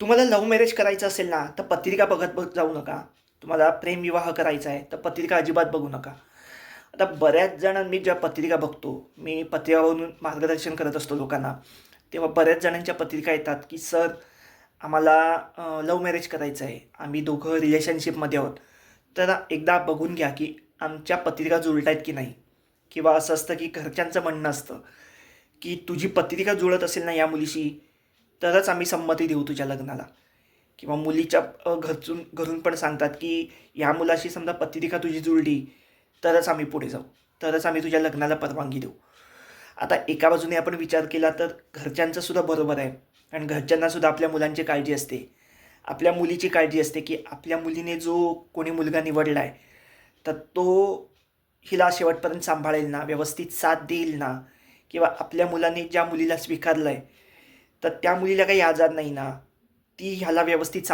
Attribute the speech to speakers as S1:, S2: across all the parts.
S1: तुम्हाला love marriage करायचं असेल ना, तर पत्रिका बघत जाऊ नका. तुम्हाला प्रेमविवाह करायचा आहे, तर पत्रिका अजिबात बघू नका. आता बऱ्याच जणांना मी ज्या पत्रिका बघतो, मी पत्रिकावरून मार्गदर्शन करत असतो लोकांना, तेव्हा बऱ्याच जणांच्या पत्रिका येतात, की "सर, आम्हाला लव्ह मॅरेज करायचं आहे. आम्ही दोघं रिलेशनशिपमध्ये आहोत. तर एकदा बघून घ्या, की आमच्या पत्रिका जुळत की नाही." किंवा असं असतं, की घरच्यांचं म्हणणं असतं, की "तुझी पत्रिका जुळत असेल ना या मुलीशी, तरच आम्ही संमती देऊ तुझ्या लग्नाला." किंवा मुलीच्या घरून पण सांगतात, की "ह्या मुलाशी समजा पत्रिका तुझी जुळली, तरच आम्ही पुढे जाऊ. तरच आम्ही तुझ्या लग्नाला परवानगी देऊ." आता एका बाजूने आपण विचार केला तर घरच्यांचं सुद्धा बरोबर आहे. आणि घरच्यांना सुद्धा आपल्या मुलांची काळजी असते. आपल्या मुलीची काळजी असते, की आपल्या मुलीने जो कोणी मुलगा निवडला आहे, तर तो हिला शेवटपर्यंत सांभाळेल ना, व्यवस्थित साथ देईल ना, किंवा आपल्या मुलाने ज्या मुलीला स्वीकारलं आहे, तर त्या मुलीला काही आजार नाही ना, ती ह्याला व्यवस्थित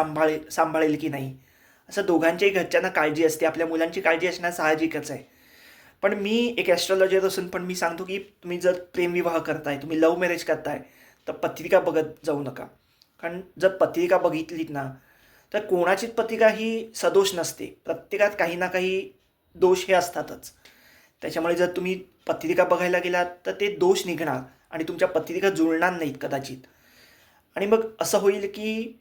S1: सांभाळेल की नाही. असं दोघांच्याही घरच्यांना काळजी असते. आपल्या मुलांची काळजी असणं साहजिकच आहे. पण मी एक ॲस्ट्रॉलॉजर असून पण मी सांगतो, की तुम्ही जर प्रेमविवाह करताय, तुम्ही लव्ह मॅरेज करताय, तर पत्रिका बघत जाऊ नका. कारण जर पत्रिका बघितलीत ना, तर कोणाचीच पत्रिका ही सदोष नसते. प्रत्येकात काही ना काही दोष हे असतातच. त्याच्यामुळे जर तुम्ही पत्रिका बघायला गेलात, तर ते दोष निघणार आणि तुमच्या पत्रिका जुळणार नाहीत कदाचित. आणि मग असं होईल, की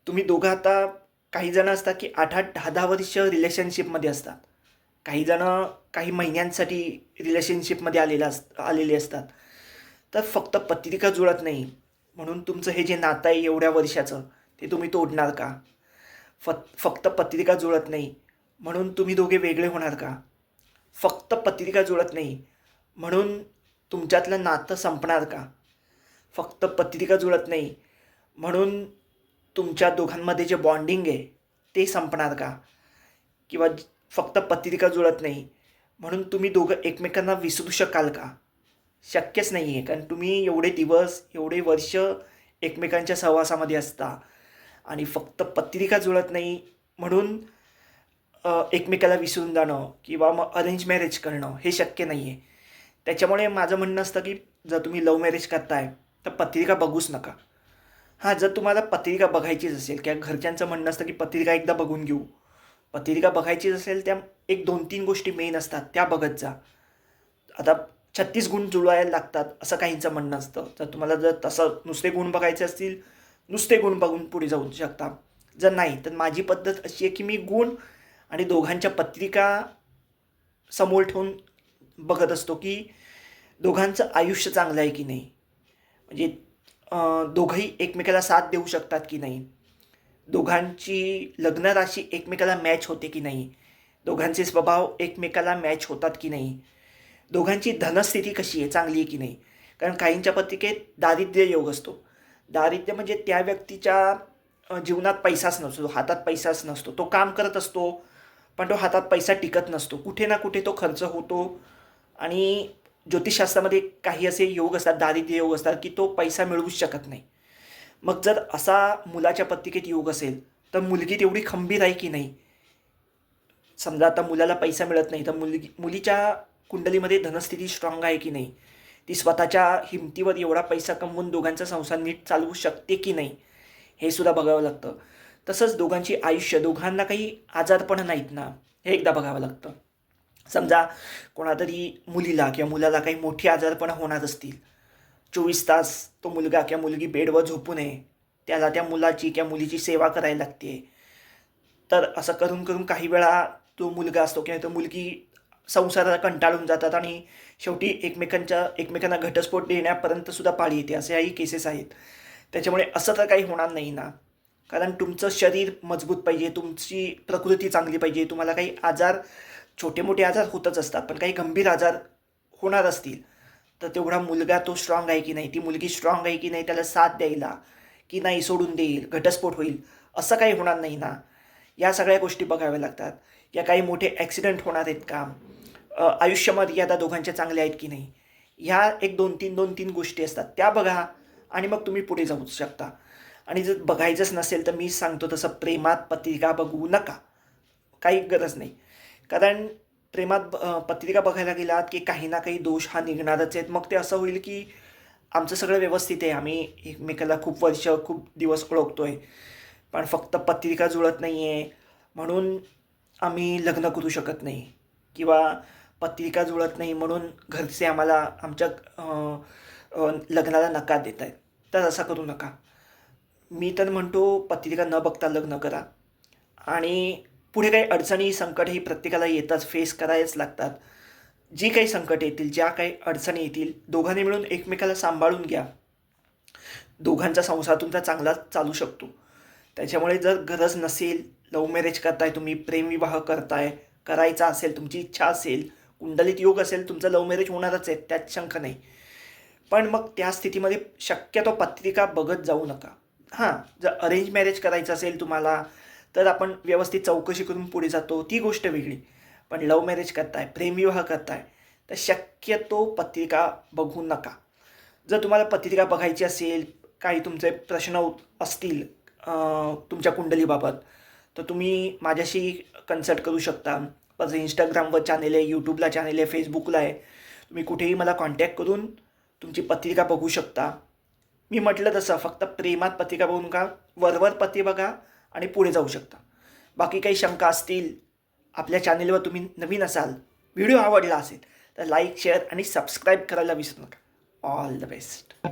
S1: तुम्ही दोघं आता काही जण असतात, की 8-8, 10-10 वर्ष रिलेशनशिपमध्ये असतात. काही जणं काही महिन्यांसाठी रिलेशनशिपमध्ये आलेले असतात. तर फक्त पत्रिका जुळत नाही म्हणून तुमचं हे जे नातं आहे एवढ्या वर्षाचं, ते तुम्ही तोडणार का? फक्त पत्रिका जुळत नाही म्हणून तुम्ही दोघे वेगळे होणार का? फक्त पत्रिका जुळत नाही म्हणून तुमच्यातलं नातं संपणार का? फक्त पत्रिका जुळत नाही म्हणून तुमच्या दोघांमध्ये जे बॉन्डिंग आहे, ते संपणार का? किंवा फक्त पत्रिका जुळत नाही म्हणून तुम्ही दोघं एकमेकांना विसरू शकाल का? शक्यच नाही आहे. कारण तुम्ही एवढे दिवस, एवढे वर्ष एकमेकांच्या सहवासामध्ये असता आणि फक्त पत्रिका जुळत नाही म्हणून एकमेकाला विसरून जाणं किंवा मग अरेंज मॅरेज करणं हे शक्य नाही आहे. त्याच्यामुळे माझं म्हणणं असतं, की जर तुम्ही लव्ह मॅरेज करताय, तर पत्रिका बघूच नका. हां, जर तुम्हाला पत्रिका बघायचीच असेल किंवा घरच्यांचं म्हणणं असतं, की पत्रिका एकदा बघून घेऊ. पत्रिका बघायचीच असेल, त्या एक 2-3 गोष्टी मेन असतात, त्या बघत जा. आता 36 गुण जुळवायला लागतात, असं काहींचं म्हणणं असतं. तर तुम्हाला जर तसं नुसते गुण बघायचे असतील, नुसते गुण बघून पुढे जाऊ शकता. जर नाही, तर माझी पद्धत अशी आहे, की मी गुण आणि दोघांच्या पत्रिका समोर ठेवून बघत असतो, की दोघांचं आयुष्य चांगलं आहे की नाही. म्हणजे दोघंही एकमेकाला साथ देऊ शकतात की नाही. दोघांची लग्न राशी एकमेकाला मॅच होते की नाही. दोघांचे स्वभाव एकमेकाला मॅच होतात की नाही. दोघांची धनस्थिती कशी आहे, चांगली आहे की नाही. कारण काहींच्या पत्रिकेत दारिद्र्य योग असतो. दारिद्र्य म्हणजे त्या व्यक्तीच्या जीवनात पैसाच नसतो, हातात पैसाच नसतो. तो काम करत असतो, पण तो हातात पैसा टिकत नसतो. कुठे ना कुठे तो खर्च होतो आणि ज्योतिषशास्त्रामध्ये काही असे योग असतात, दारिद्र्य योग असतात, की तो पैसा मिळवूच शकत नाही. मग जर असा मुलाच्या पत्रिकेत योग असेल, तर मुलगी तेवढी खंबीर आहे की नाही. समजा आता मुलाला पैसा मिळत नाही, तर मुलीच्या कुंडलीमध्ये धनस्थिती स्ट्रॉंग आहे की नाही. ती स्वतःच्या हिमतीवर एवढा पैसा कमवून दोघांचा संसार नीट चालवू शकते की नाही, हे सुद्धा बघावं लागतं. तसंच दोघांची आयुष्य, दोघांना काही आजारपण नाहीत ना, हे एकदा बघावं लागतं. समजा कोणातरी मुलीला किंवा मुलाला काही मोठी आजारपणं होणार असतील, 24 तास तो मुलगा किंवा मुलगी बेडवर झोपू नये, त्याला त्या मुलाची किंवा मुलीची सेवा करायला लागते. तर असं करून करून काही वेळा तो मुलगा असतो किंवा तो मुलगी संसाराला कंटाळून जातात आणि शेवटी एकमेकांना घटस्फोट देण्यापर्यंत सुद्धा पाळी येते. अशाही केसेस आहेत. त्याच्यामुळे असं तर काही होणार नाही ना. कारण तुमचं शरीर मजबूत पाहिजे, तुमची प्रकृती चांगली पाहिजे. तुम्हाला काही आजार, छोटे-मोठे आजार होतच असतात. पण काही गंभीर आजार होणार असतील, तर तेवढा मुलगा तो स्ट्राँग आहे की नाही, ती मुलगी स्ट्राँग आहे की नाही, त्याला साथ द्यायला, की नाही सोडून देईल, घटस्फोट होईल, असं काही होणार नाही ना. या सगळ्या गोष्टी बघाव्या लागतात. या काही मोठे ॲक्सिडेंट होणार आहेत का? आयुष्य मर्यादा दोघांच्या चांगल्या आहेत की नाही? ह्या एक 2-3 गोष्टी असतात, त्या बघा आणि मग तुम्ही पुढे जाऊ शकता. आणि जर बघायचंच नसेल, तर मी सांगतो तसं प्रेमात पत्रिका बघू नका. काही गरज नाही. कारण प्रेमात पत्रिका बघायला गेलात, की काही ना काही दोष हा निघणारच आहेत. मग ते असं होईल, की आमचं सगळं व्यवस्थित आहे. आम्ही एकमेकाला खूप वर्ष, खूप दिवस ओळखतो आहे. पण फक्त पत्रिका जुळत नाही आहे म्हणून आम्ही लग्न करू शकत नाही किंवा पत्रिका जुळत नाही म्हणून घरचे आम्हाला आमच्या लग्नाला नकार देत आहेत. तर असं करू नका. मी तर म्हणतो पत्रिका न बघता लग्न करा. आणि पुढे काही अडचणी, संकट ही प्रत्येकाला येतात, फेस करायच लागतात. जी काही संकट येतील, ज्या काही अडचणी येतील, दोघांनी मिळून एकमेकाला सांभाळून घ्या. दोघांचा संसार तुमचा चांगला चालू शकतो. त्याच्यामुळे जर गरज नसेल, लव्ह मॅरेज करताय तुम्ही, प्रेमविवाह करताय, करायचा असेल, तुमची इच्छा असेल, कुंडलीत योग असेल, तुमचं लव्ह मॅरेज होणारच आहे, त्यात शंका नाही. पण मग त्या स्थितीमध्ये शक्यतो पत्रिका बघत जाऊ नका. हां, जर अरेंज मॅरेज करायचं असेल तुम्हाला, तर आपण व्यवस्थित चौकशी करून पुढे जातो, ती गोष्ट वेगळी. पण लव्ह मॅरेज करताय, प्रेमविवाह करताय, तर शक्यतो पत्रिका बघू नका. जर तुम्हाला पत्रिका बघायची असेल, काही तुमचे प्रश्न असतील तुमच्या कुंडलीबाबत, तर तुम्ही माझ्याशी कन्सल्ट करू शकता. माझं इंस्टाग्रामवर चॅनेल आहे, यूट्यूबला चॅनेल आहे, फेसबुकला आहे. तुम्ही कुठेही मला कॉन्टॅक्ट करून तुमची पत्रिका बघू शकता. मी म्हटलं तसं फक्त प्रेमात पत्रिका बघू नका, वरवर पती बघा आणि पुढे जाऊ शकता. बाकी काही शंका असतील, आपल्या चॅनेलवर तुम्ही नवीन असाल, व्हिडिओ आवडला असेल तर लाईक, शेअर आणि सबस्क्राईब करायला विसरू नका. All the best.